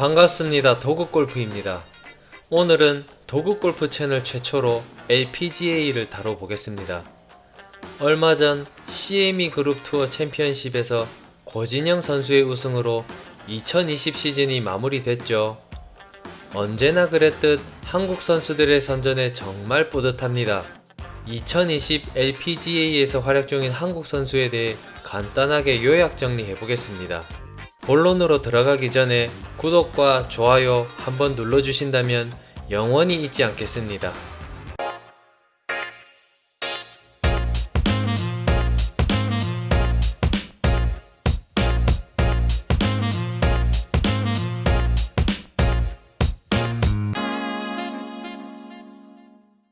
반갑습니다. 도그골프입니다. 오늘은 도그골프 채널 최초로 LPGA를 다뤄보겠습니다. 얼마 전 CME 그룹 투어 챔피언십에서 고진영 선수의 우승으로 2020 시즌이 마무리됐죠. 언제나 그랬듯 한국 선수들의 선전에 정말 뿌듯합니다. 2020 LPGA에서 활약 중인 한국 선수에 대해 간단하게 요약 정리해보겠습니다. 본론으로 들어가기 전에 구독과 좋아요 한번 눌러주신다면 영원히 잊지 않겠습니다.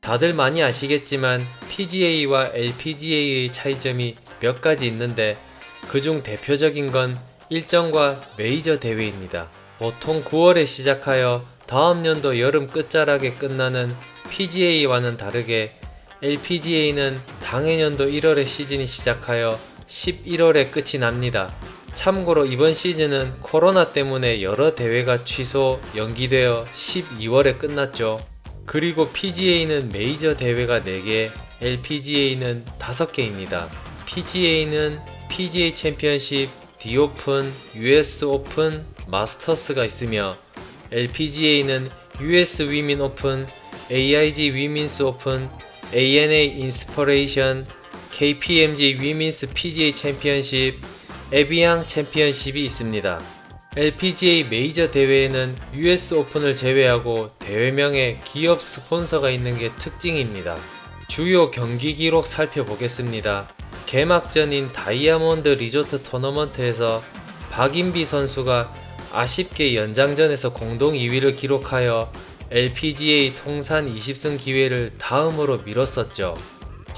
다들 많이 아시겠지만 PGA와 LPGA의 차이점이 몇 가지 있는데 그중 대표적인 건 일정과 메이저 대회입니다. 보통 9월에 시작하여 다음 연도 여름 끝자락에 끝나는 PGA와는 다르게 LPGA는 당해년도 1월에 시즌이 시작하여 11월에 끝이 납니다. 참고로 이번 시즌은 코로나 때문에 여러 대회가 취소, 연기되어 12월에 끝났죠. 그리고 PGA는 메이저 대회가 4개, LPGA는 5개입니다. PGA는 PGA 챔피언십, 디오픈, US 오픈, 마스터스가 있으며 LPGA는 US 위민 오픈, AIG 위민스 오픈, ANA 인스퍼레이션, KPMG 위민스 PGA 챔피언십, 에비앙 챔피언십이 있습니다. LPGA 메이저 대회에는 US 오픈을 제외하고 대회명에 기업 스폰서가 있는 게 특징입니다. 주요 경기 기록 살펴보겠습니다. 개막전인 다이아몬드 리조트 토너먼트에서 박인비 선수가 아쉽게 연장전에서 공동 2위를 기록하여 LPGA 통산 20승 기회를 다음으로 미뤘었죠.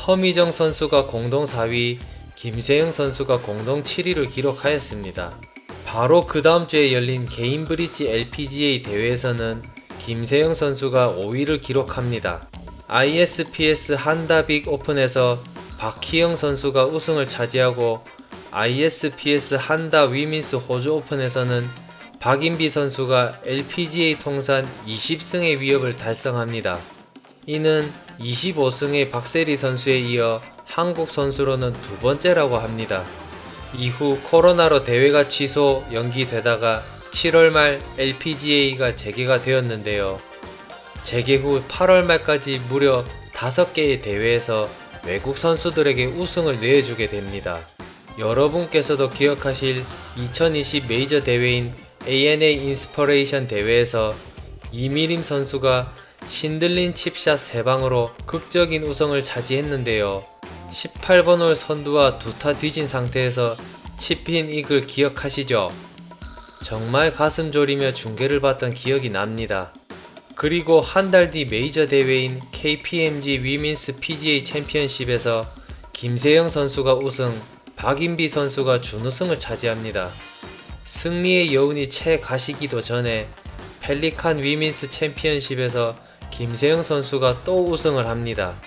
허미정 선수가 공동 4위, 김세영 선수가 공동 7위를 기록하였습니다. 바로 그 다음 주에 열린 개인 브릿지 LPGA 대회에서는 김세영 선수가 5위를 기록합니다. ISPS 한다빅 오픈에서 박희영 선수가 우승을 차지하고 ISPS 한다 위민스 호주 오픈에서는 박인비 선수가 LPGA 통산 20승의 위협을 달성합니다. 이는 25승의 박세리 선수에 이어 한국 선수로는 두 번째라고 합니다. 이후 코로나로 대회가 취소, 연기되다가 7월 말 LPGA가 재개가 되었는데요. 재개 후 8월 말까지 무려 5개의 대회에서 외국 선수들에게 우승을 내주게 됩니다. 여러분께서도 기억하실 2020 메이저 대회인 ANA 인스퍼레이션 대회에서 이미림 선수가 신들린 칩샷 3방으로 극적인 우승을 차지했는데요. 18번 홀 선두와 2타 뒤진 상태에서 칩힌 이글 기억하시죠? 정말 가슴 졸이며 중계를 봤던 기억이 납니다. 그리고 한 달 뒤 메이저 대회인 KPMG 위민스 PGA 챔피언십에서 김세영 선수가 우승, 박인비 선수가 준우승을 차지합니다. 승리의 여운이 채 가시기도 전에 펠리칸 위민스 챔피언십에서 김세영 선수가 또 우승을 합니다.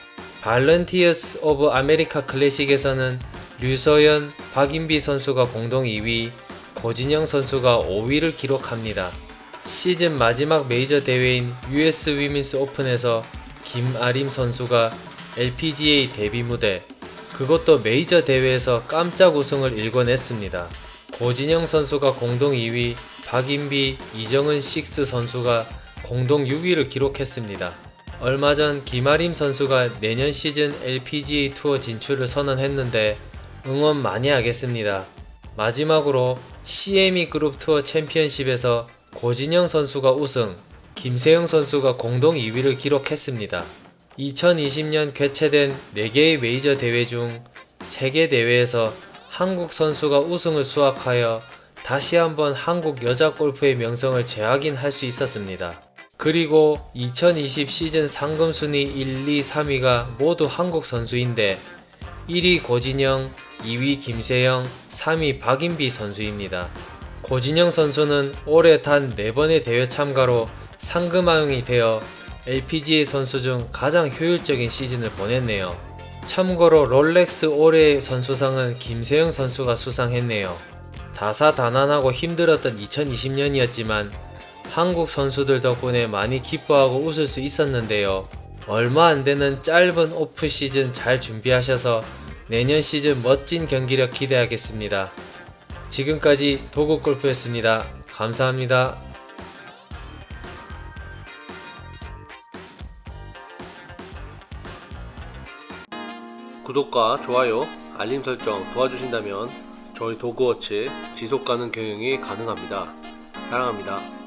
발런티어스 오브 아메리카 클래식에서는 류서연, 박인비 선수가 공동 2위, 고진영 선수가 5위를 기록합니다. 시즌 마지막 메이저 대회인 US 위민스 오픈에서 김아림 선수가 LPGA 데뷔 무대, 그것도 메이저 대회에서 깜짝 우승을 일궈냈습니다. 고진영 선수가 공동 2위, 박인비, 이정은 식스 선수가 공동 6위를 기록했습니다. 얼마 전 김아림 선수가 내년 시즌 LPGA 투어 진출을 선언했는데 응원 많이 하겠습니다. 마지막으로 CME 그룹 투어 챔피언십에서 고진영 선수가 우승, 김세영 선수가 공동 2위를 기록했습니다. 2020년 개최된 4개의 메이저 대회 중 3개 대회에서 한국 선수가 우승을 수확하여 다시 한번 한국 여자 골프의 명성을 재확인할 수 있었습니다. 그리고 2020 시즌 상금순위 1, 2, 3위가 모두 한국 선수인데 1위 고진영, 2위 김세영, 3위 박인비 선수입니다. 고진영 선수는 올해 단 4번의 대회 참가로 상금왕이 되어 LPGA 선수 중 가장 효율적인 시즌을 보냈네요. 참고로 롤렉스 올해의 선수상은 김세영 선수가 수상했네요. 다사다난하고 힘들었던 2020년이었지만 한국 선수들 덕분에 많이 기뻐하고 웃을 수 있었는데요. 얼마 안 되는 짧은 오프 시즌 잘 준비하셔서 내년 시즌 멋진 경기력 기대하겠습니다. 지금까지 도구골프였습니다. 감사합니다. 구독과 좋아요, 알림 설정 도와주신다면 저희 도그워치 지속가능 경영이 가능합니다. 사랑합니다.